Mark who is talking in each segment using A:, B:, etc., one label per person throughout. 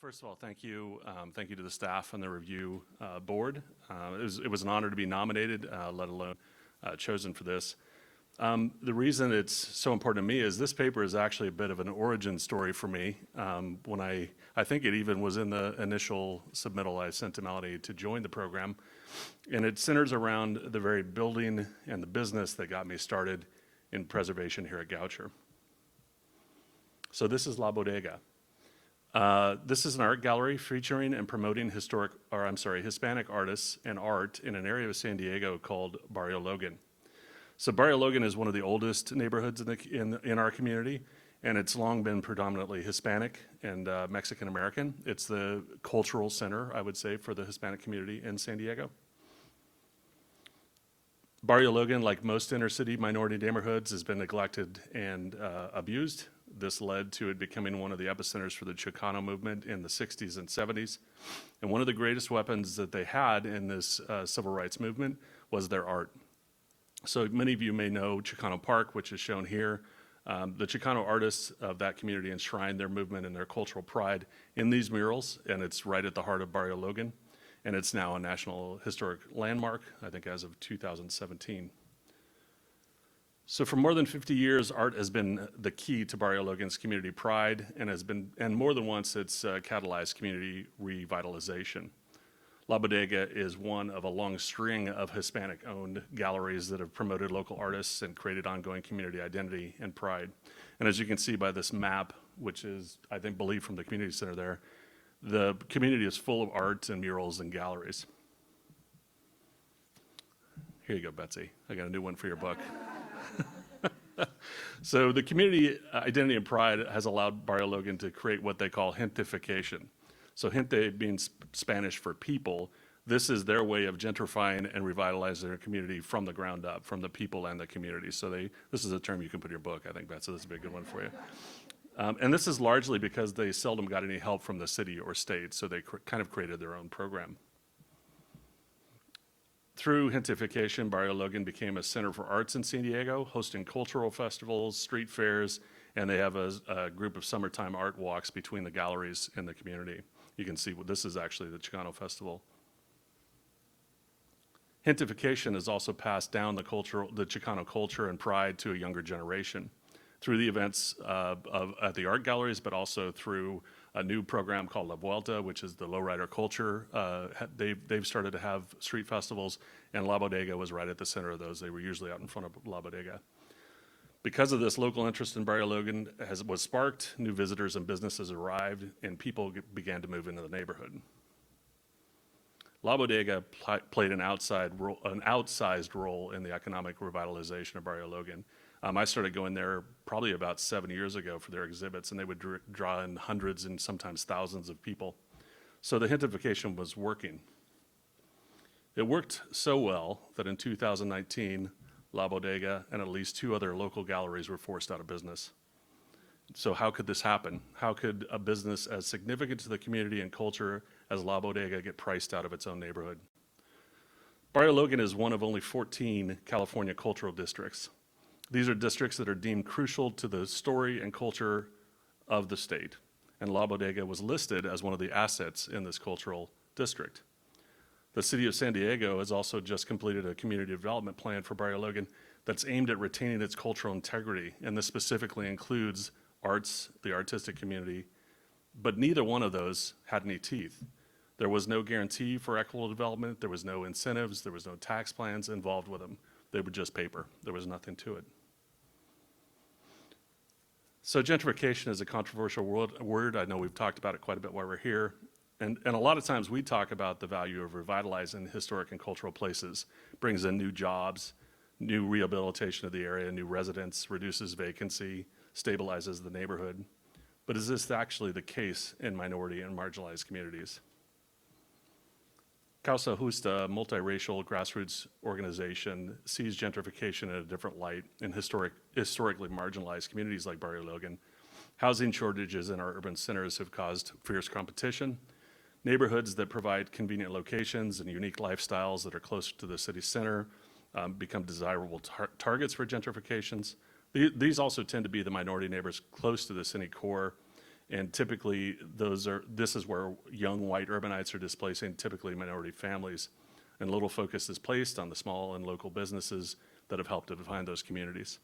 A: First of all, thank you. Thank you to the staff and the review board. It was an honor to be nominated, let alone chosen for this. The reason it's so important to me is this paper is actually a bit of an origin story for me. When I think it even was in the initial submittal I sent to Melody to join the program. And it centers around the very building and the business that got me started in preservation here at Goucher. So this is La Bodega. This is an art gallery featuring and promoting Hispanic artists and art in an area of San Diego called Barrio Logan. So Barrio Logan is one of the oldest neighborhoods in our community, and it's long been predominantly Hispanic and Mexican American. It's the cultural center, I would say, for the Hispanic community in San Diego. Barrio Logan, like most inner city minority neighborhoods, has been neglected and abused. This led to it becoming one of the epicenters for the Chicano movement in the 60s and 70s. And one of the greatest weapons that they had in this civil rights movement was their art. So many of you may know Chicano Park, which is shown here. The Chicano artists of that community enshrined their movement and their cultural pride in these murals, and it's right at the heart of Barrio Logan. And it's now a National Historic Landmark, I think as of 2017. So for more than 50 years, art has been the key to Barrio Logan's community pride and more than once it's catalyzed community revitalization. La Bodega is one of a long string of Hispanic-owned galleries that have promoted local artists and created ongoing community identity and pride. And as you can see by this map, which is, I think, believed from the community center there, the community is full of art and murals and galleries. Here you go, Betsy. I got a new one for your book. So the community identity and pride has allowed Barrio Logan to create what they call gentrification. So gente being Spanish for people, this is their way of gentrifying and revitalizing their community from the ground up, from the people and the community. So this is a term you can put in your book, I think, Betsy. This is a big good one for you. And this is largely because they seldom got any help from the city or state, so they kind of created their own program. Through gentrification, Barrio Logan became a center for arts in San Diego, hosting cultural festivals, street fairs, and they have a group of summertime art walks between the galleries in the community. You can see this is actually the Chicano Festival. Gentrification has also passed down the Chicano culture and pride to a younger generation through the events at the art galleries, but also through a new program called La Vuelta, which is the lowrider culture. They've started to have street festivals, and La Bodega was right at the center of those. They were usually out in front of La Bodega. Because of this, local interest in Barrio Logan was sparked, new visitors and businesses arrived, and people began to move into the neighborhood. La Bodega played an outsized role in the economic revitalization of Barrio Logan. I started going there probably about 7 years ago for their exhibits, and they would draw in hundreds and sometimes thousands of people. So the gentrification was working. It worked so well that in 2019, La Bodega and at least 2 other local galleries were forced out of business. So how could this happen? How could a business as significant to the community and culture as La Bodega get priced out of its own neighborhood? Barrio Logan is one of only 14 California cultural districts. These are districts that are deemed crucial to the story and culture of the state. And La Bodega was listed as one of the assets in this cultural district. The city of San Diego has also just completed a community development plan for Barrio Logan that's aimed at retaining its cultural integrity. And this specifically includes arts, the artistic community, but neither one of those had any teeth. There was no guarantee for equitable development. There was no incentives. There was no tax plans involved with them. They were just paper. There was nothing to it. So gentrification is a controversial word. I know we've talked about it quite a bit while we're here. And a lot of times we talk about the value of revitalizing historic and cultural places. Brings in new jobs, new rehabilitation of the area, new residents, reduces vacancy, stabilizes the neighborhood. But is this actually the case in minority and marginalized communities? Causa Justa, a multiracial grassroots organization, sees gentrification in a different light in historically marginalized communities like Barrio Logan. Housing shortages in our urban centers have caused fierce competition. Neighborhoods that provide convenient locations and unique lifestyles that are close to the city center become desirable targets for gentrifications. These also tend to be the minority neighbors close to the city core And typically, this is where young white urbanites are displacing typically minority families. And little focus is placed on the small and local businesses that have helped to define those communities.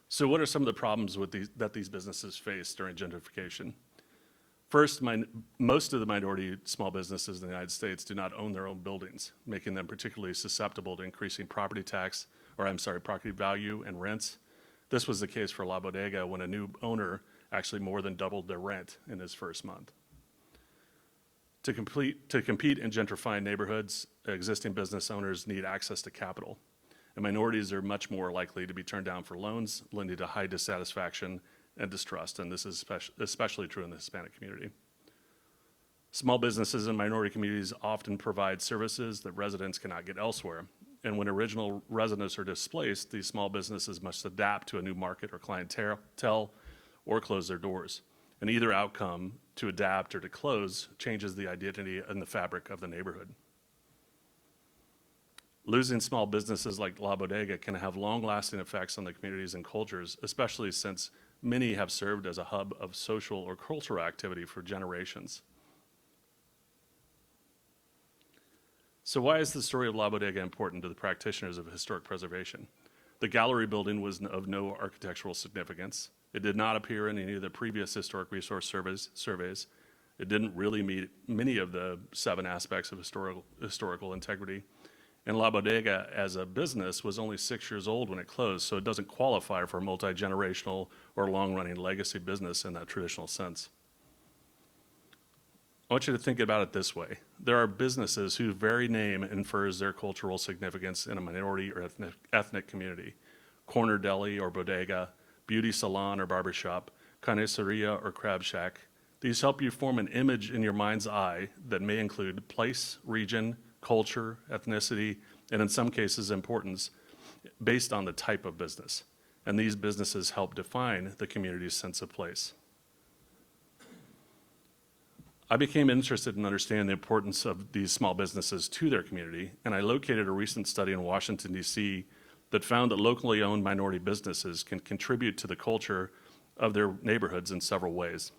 A: So what are some of the problems that these businesses face during gentrification? First, most of the minority small businesses in the United States do not own their own buildings, making them particularly susceptible to increasing property value and rents. This was the case for La Bodega when a new owner actually more than doubled their rent in his first month. To compete in gentrifying neighborhoods, existing business owners need access to capital. And minorities are much more likely to be turned down for loans, lending to high dissatisfaction and distrust, and this is especially true in the Hispanic community. Small businesses in minority communities often provide services that residents cannot get elsewhere. And when original residents are displaced, these small businesses must adapt to a new market or clientele or close their doors. And either outcome, to adapt or to close, changes the identity and the fabric of the neighborhood. Losing small businesses like La Bodega can have long-lasting effects on the communities and cultures, especially since many have served as a hub of social or cultural activity for generations. So why is the story of La Bodega important to the practitioners of historic preservation? The gallery building was of no architectural significance. It did not appear in any of the previous historic resource surveys. It didn't really meet many of the 7 aspects of historical integrity. And La Bodega, as a business, was only 6 years old when it closed, so it doesn't qualify for multi-generational or long-running legacy business in that traditional sense. I want you to think about it this way. There are businesses whose very name infers their cultural significance in a minority or ethnic community. Corner deli or bodega, beauty salon or barbershop, carniceria or crab shack. These help you form an image in your mind's eye that may include place, region, culture, ethnicity, and in some cases importance based on the type of business. And these businesses help define the community's sense of place. I became interested in understanding the importance of these small businesses to their community, and I located a recent study in Washington, D.C. that found that locally owned minority businesses can contribute to the culture of their neighborhoods in several ways.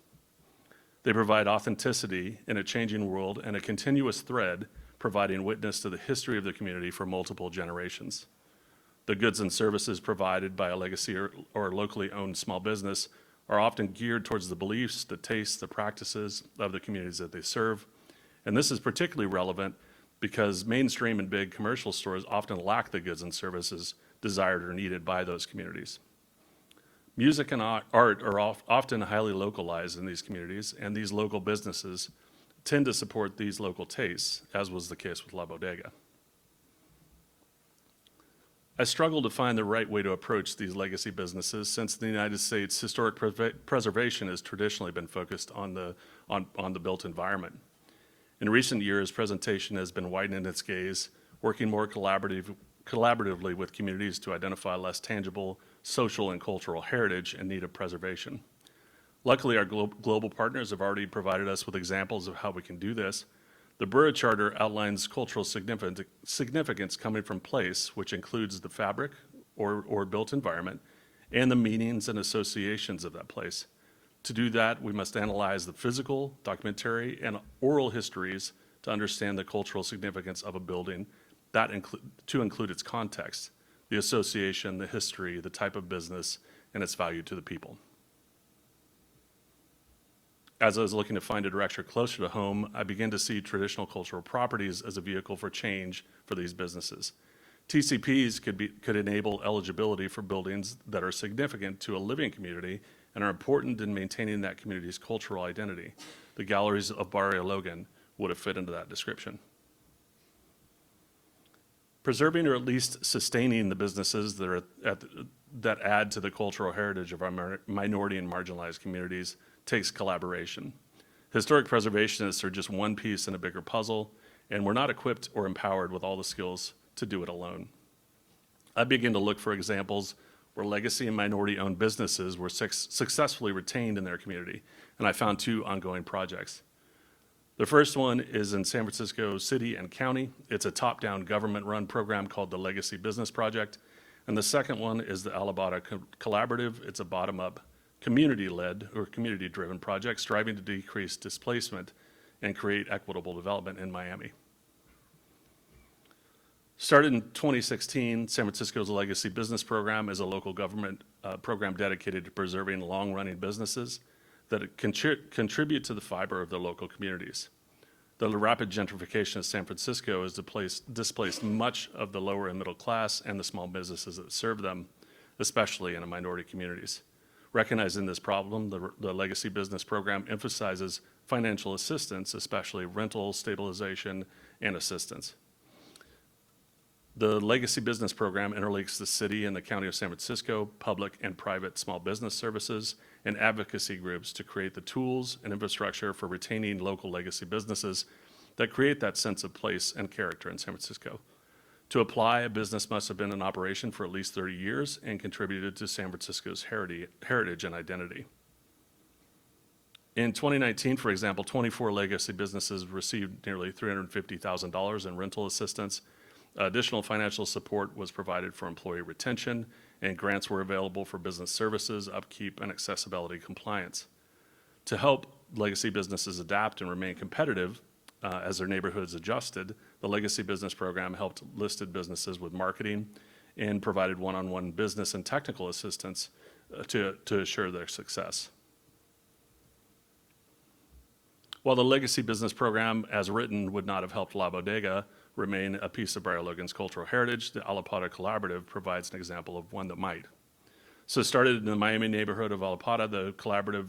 A: They provide authenticity in a changing world and a continuous thread providing witness to the history of the community for multiple generations. The goods and services provided by a legacy or locally owned small business are often geared towards the beliefs, the tastes, the practices of the communities that they serve. And this is particularly relevant because mainstream and big commercial stores often lack the goods and services desired or needed by those communities. Music and art are often highly localized in these communities, and these local businesses tend to support these local tastes, as was the case with La Bodega. I struggled to find the right way to approach these legacy businesses since in the United States, historic preservation has traditionally been focused on the built environment. In recent years, presentation has been widening its gaze, working more collaboratively with communities to identify less tangible social and cultural heritage in need of preservation. Luckily, our global partners have already provided us with examples of how we can do this. The Borough Charter outlines cultural significance coming from place, which includes the fabric or built environment, and the meanings and associations of that place. To do that, we must analyze the physical, documentary, and oral histories to understand the cultural significance of a building, to include its context, the association, the history, the type of business, and its value to the people. As I was looking to find a direction closer to home, I began to see traditional cultural properties as a vehicle for change for these businesses. TCPs could enable eligibility for buildings that are significant to a living community and are important in maintaining that community's cultural identity. The galleries of Barrio Logan would have fit into that description. Preserving or at least sustaining the businesses that add to the cultural heritage of our minority and marginalized communities takes collaboration. Historic preservationists are just one piece in a bigger puzzle, and we're not equipped or empowered with all the skills to do it alone. I began to look for examples where legacy and minority-owned businesses were successfully retained in their community, and I found 2 ongoing projects. The first one is in San Francisco City and County. It's a top-down government-run program called the Legacy Business Project, and the second one is the Alabama Collaborative. It's a bottom-up community-led or community-driven project striving to decrease displacement and create equitable development in Miami. Started in 2016, San Francisco's Legacy Business Program is a local government program dedicated to preserving long-running businesses that contribute to the fiber of their local communities. The rapid gentrification of San Francisco has displaced much of the lower and middle class and the small businesses that serve them, especially in the minority communities. Recognizing this problem, the Legacy Business Program emphasizes financial assistance, especially rental, stabilization, and assistance. The Legacy Business Program interlinks the city and the county of San Francisco, public and private small business services, and advocacy groups to create the tools and infrastructure for retaining local legacy businesses that create that sense of place and character in San Francisco. To apply, a business must have been in operation for at least 30 years and contributed to San Francisco's heritage and identity. In 2019, for example, 24 legacy businesses received nearly $350,000 in rental assistance. Additional financial support was provided for employee retention, and grants were available for business services, upkeep, and accessibility compliance. To help legacy businesses adapt and remain competitive as their neighborhoods adjusted, the Legacy Business Program helped listed businesses with marketing and provided one-on-one business and technical assistance to assure their success. While the Legacy Business Program, as written, would not have helped La Bodega remain a piece of Barrio Logan's cultural heritage, the Alapata Collaborative provides an example of one that might. So started in the Miami neighborhood of Alapata, the collaborative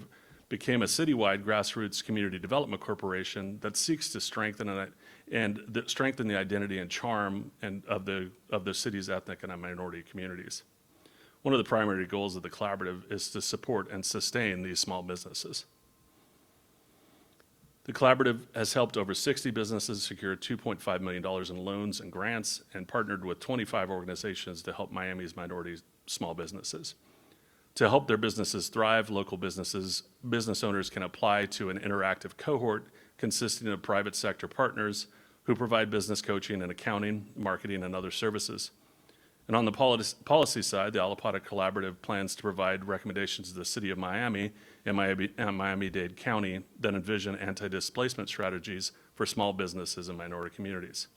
A: became a citywide grassroots community development corporation that seeks to strengthen the identity and charm of the city's ethnic and minority communities. One of the primary goals of the collaborative is to support and sustain these small businesses. The collaborative has helped over 60 businesses secure $2.5 million in loans and grants and partnered with 25 organizations to help Miami's minority small businesses. To help their businesses thrive, local business owners can apply to an interactive cohort consisting of private sector partners who provide business coaching and accounting, marketing, and other services. And on the policy side, the Alapata Collaborative plans to provide recommendations to the City of Miami and Miami-Dade County that envision anti-displacement strategies for small businesses and minority communities.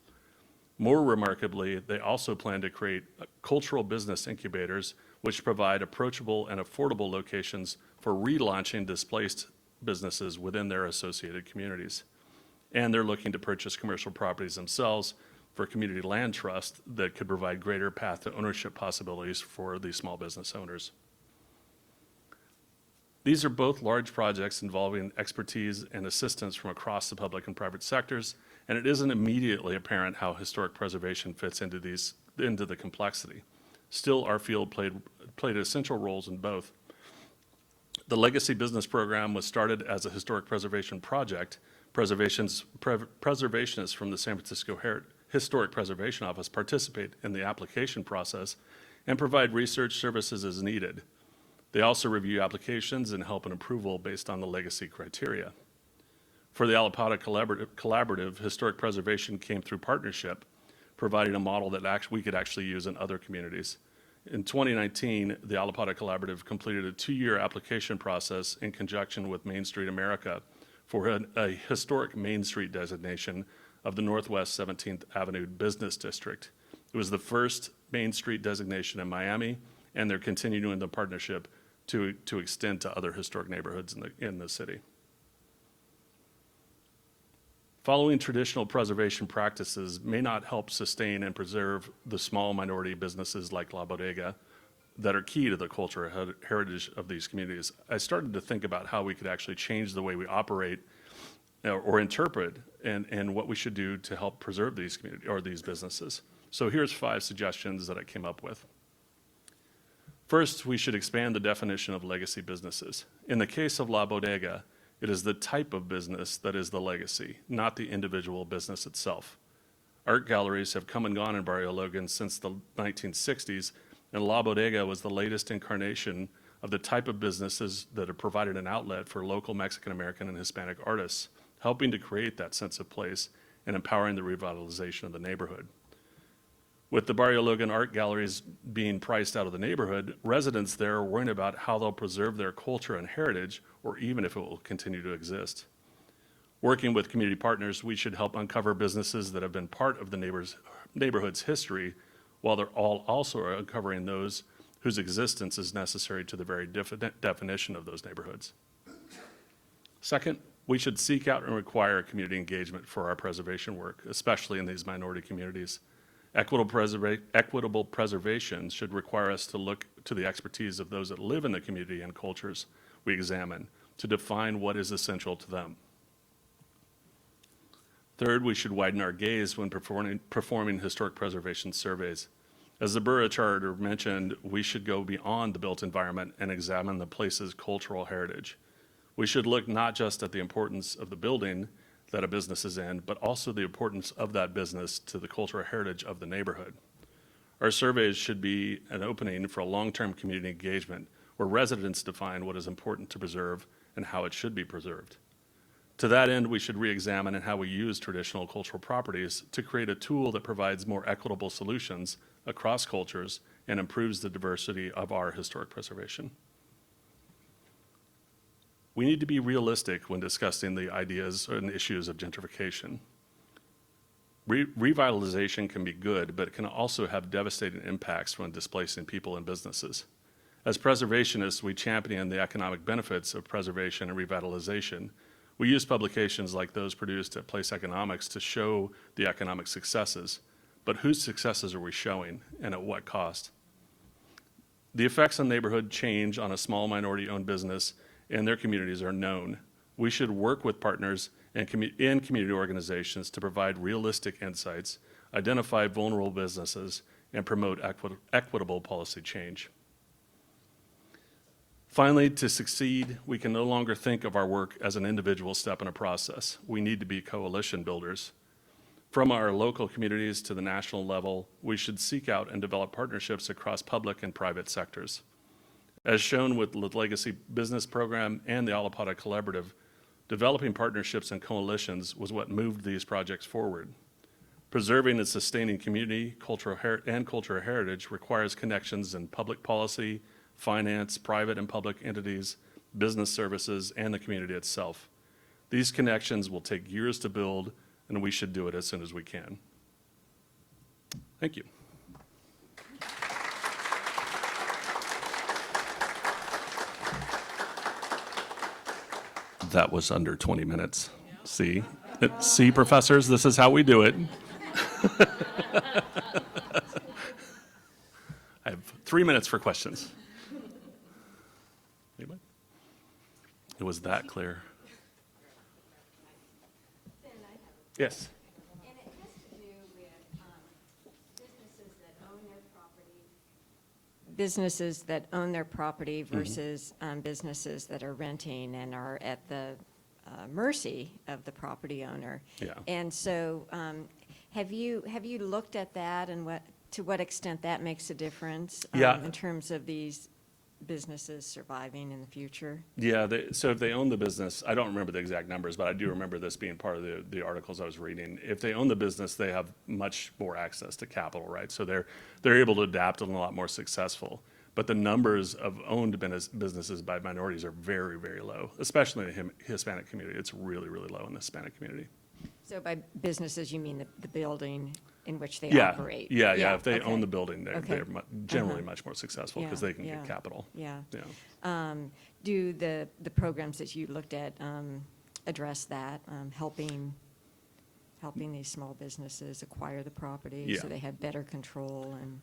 A: More remarkably, they also plan to create cultural business incubators which provide approachable and affordable locations for relaunching displaced businesses within their associated communities. And they're looking to purchase commercial properties themselves for community land trust that could provide greater path to ownership possibilities for these small business owners. These are both large projects involving expertise and assistance from across the public and private sectors, and it isn't immediately apparent how historic preservation fits into the complexity. Still, our field played essential roles in both. The Legacy Business Program was started as a historic preservation project. Preservationists from the San Francisco Historic Preservation Office participate in the application process and provide research services as needed. They also review applications and help in approval based on the legacy criteria. For the Alapata Collaborative, historic preservation came through partnership, providing a model that we could actually use in other communities. In 2019, the Alapata Collaborative completed a 2-year application process in conjunction with Main Street America for a historic Main Street designation of the Northwest 17th Avenue Business District. It was the first Main Street designation in Miami, and they're continuing the partnership to extend to other historic neighborhoods in the city. Following traditional preservation practices may not help sustain and preserve the small minority businesses like La Bodega that are key to the cultural heritage of these communities. I started to think about how we could actually change the way we operate or interpret and what we should do to help preserve these communities or these businesses. So here's 5 suggestions that I came up with. First, we should expand the definition of legacy businesses. In the case of La Bodega, it is the type of business that is the legacy, not the individual business itself. Art galleries have come and gone in Barrio Logan since the 1960s, and La Bodega was the latest incarnation of the type of businesses that have provided an outlet for local Mexican American and Hispanic artists, helping to create that sense of place and empowering the revitalization of the neighborhood. With the Barrio Logan art galleries being priced out of the neighborhood, residents there are worrying about how they'll preserve their culture and heritage, or even if it will continue to exist. Working with community partners, we should help uncover businesses that have been part of the neighborhood's history, while they're all also uncovering those whose existence is necessary to the very definition of those neighborhoods. Second, we should seek out and require community engagement for our preservation work, especially in these minority communities. Equitable preservation should require us to look to the expertise of those that live in the community and cultures we examine to define what is essential to them. Third, we should widen our gaze when performing historic preservation surveys. As the Borough Charter mentioned, we should go beyond the built environment and examine the place's cultural heritage. We should look not just at the importance of the building that a business is in, but also the importance of that business to the cultural heritage of the neighborhood. Our surveys should be an opening for a long-term community engagement where residents define what is important to preserve and how it should be preserved. To that end, we should re-examine how we use traditional cultural properties to create a tool that provides more equitable solutions across cultures and improves the diversity of our historic preservation. We need to be realistic when discussing the ideas and issues of gentrification. Revitalization can be good, but it can also have devastating impacts when displacing people and businesses. As preservationists, we champion the economic benefits of preservation and revitalization. We use publications like those produced at Place Economics to show the economic successes, but whose successes are we showing and at what cost? The effects on neighborhood change on a small minority-owned business and their communities are known. We should work with partners and community organizations to provide realistic insights, identify vulnerable businesses, and promote equitable policy change. Finally, to succeed, we can no longer think of our work as an individual step in a process. We need to be coalition builders. From our local communities to the national level, we should seek out and develop partnerships across public and private sectors. As shown with the Legacy Business Program and the Alapata Collaborative, developing partnerships and coalitions was what moved these projects forward. Preserving and sustaining community, cultural heritage requires connections in public policy, finance, private and public entities, business services, and the community itself. These connections will take years to build, and we should do it as soon as we can. Thank you. That was under 20 minutes. See? See, professors, this is how we do it. I have 3 minutes for questions. Anybody? It was that clear. Yes.
B: And it has to do with businesses that own their property. Businesses that own their property versus businesses that are renting and are at the mercy of the property owner.
A: Yeah.
B: And so, have you looked at that and to what extent that makes a difference in terms of these businesses surviving in the future?
A: Yeah, so if they own the business, I don't remember the exact numbers, but I do remember this being part of the articles I was reading. If they own the business, they have much more access to capital, right? So they're able to adapt and a lot more successful. But the numbers of owned businesses by minorities are very, very low, especially in the Hispanic community. It's really, really low in the Hispanic community.
B: So by businesses, you mean the building in which they
A: Yeah,
B: operate?
A: yeah. If they
B: okay.
A: own the building, they're generally
B: Uh-huh.
A: much more successful
B: Yeah,
A: because they can
B: yeah,
A: get capital.
B: Yeah.
A: Yeah.
B: Do the programs that you looked at address that, helping these small businesses acquire the property
A: Yeah.
B: so they have better control and?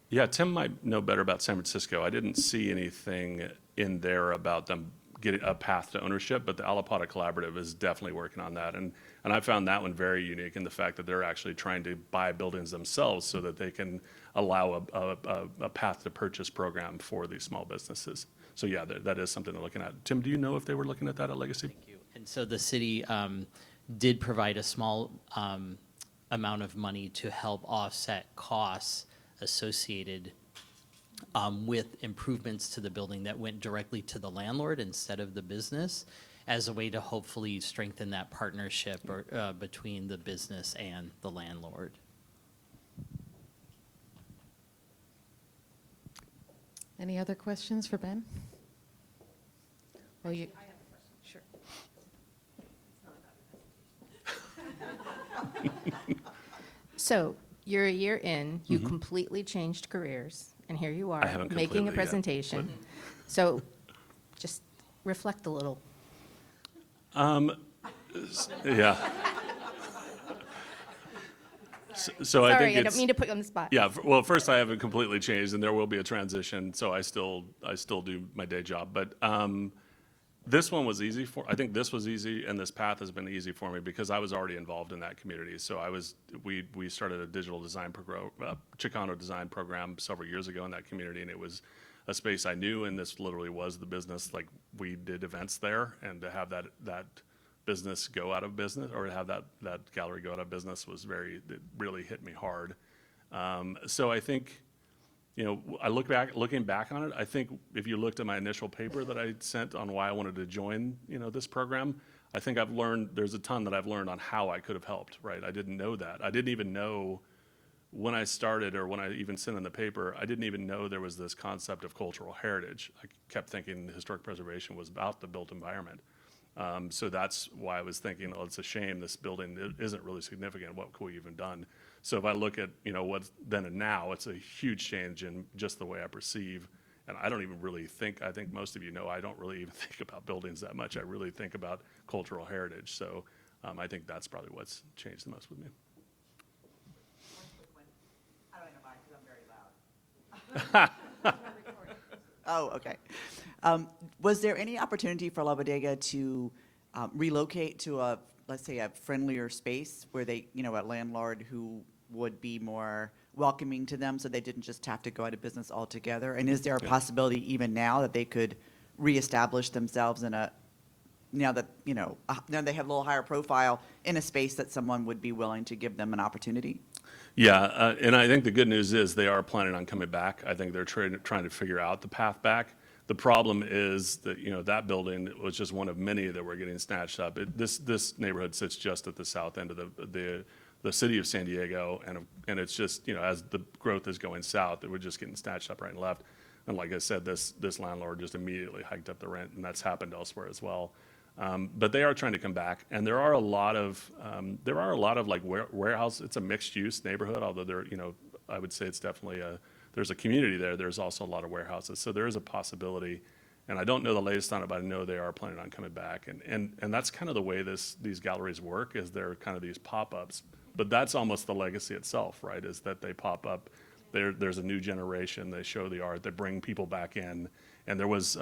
A: Yeah, Tim might know better about San Francisco. I didn't see anything in there about them getting a path to ownership, but the Alapata Collaborative is definitely working on that. And I found that one very unique in the fact that they're actually trying to buy buildings themselves so that they can allow a path to purchase program for these small businesses. So yeah, that is something they're looking at. Tim, do you know if they were looking at that at Legacy?
C: Thank you. And so the city did provide a small amount of money to help offset costs associated with improvements to the building that went directly to the landlord instead of the business, as a way to hopefully strengthen that partnership between the business and the landlord.
D: Any other questions for Ben? Well, you,
E: I have a question.
D: sure.
E: So you're a year in, you completely changed careers, and here you are,
A: Mm-hmm. haven't
E: making
A: completely
E: a
A: yet,
E: presentation. So just reflect a little.
A: Yeah. So I think
E: Sorry, I
A: it's.
E: don't mean to put you on the spot.
A: Yeah, well, first, I haven't completely changed, and there will be a transition, so I still do my day job. But this one was easy I think this was easy, and this path has been easy for me because I was already involved in that community. So we started a digital design Chicano design program several years ago in that community, and it was a space I knew, and this literally was the business. Like, we did events there, and to have that business go out of business, or to have that gallery go out of business, it really hit me hard. So I think, looking back on it, I think if you looked at my initial paper that I sent on why I wanted to join, this program, I think there's a ton that I've learned on how I could have helped, right? I didn't know that. I didn't even know when I started, or when I even sent in the paper, I didn't even know there was this concept of cultural heritage. I kept thinking historic preservation was about the built environment. So that's why I was thinking, oh, it's a shame this building isn't really significant. What could we even done? So if I look at, what's then and now, it's a huge change in just the way I perceive. And I don't even really think, I think most of you know, I don't really even think about buildings that much. I really think about cultural heritage. So I think that's probably what's changed the most with me.
F: One quick one. I don't know because I'm very loud. Oh, okay. Was there any opportunity for La Bodega to relocate to let's say, a friendlier space where they, a landlord who would be more welcoming to them, so they didn't just have to go out of business altogether? And is there a possibility even now that they could reestablish themselves now that now they have a little higher profile, in a space that someone would be willing to give them an opportunity?
A: Yeah, and I think the good news is they are planning on coming back. I think they're trying to figure out the path back. The problem is that, that building was just one of many that were getting snatched up. This neighborhood sits just at the south end of the city of San Diego, and it's just, as the growth is going south, it was just getting snatched up right and left. And like I said, this landlord just immediately hiked up the rent, and that's happened elsewhere as well. But they are trying to come back, and there are a lot of like warehouse. It's a mixed use neighborhood, although I would say it's definitely there's a community there. There's also a lot of warehouses, so there is a possibility. And I don't know the latest on it, but I know they are planning on coming back. And that's kind of the way these galleries work, is they're kind of these pop-ups. But that's almost the legacy itself, right? Is that they pop up. There's a new generation. They show the art. They bring people back in. And there was,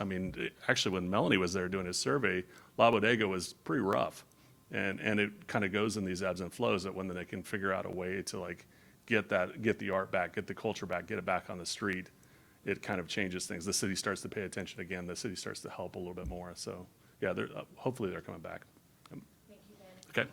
A: actually, when Melanie was there doing his survey, La Bodega was pretty rough. And it kind of goes in these ebbs and flows, that when they can figure out a way to get the art back, get the culture back, get it back on the street, it kind of changes things. The city starts to pay attention again. The city starts to help a little bit more. So yeah, hopefully they're coming back.
E: Thank you, Ben.
A: Okay.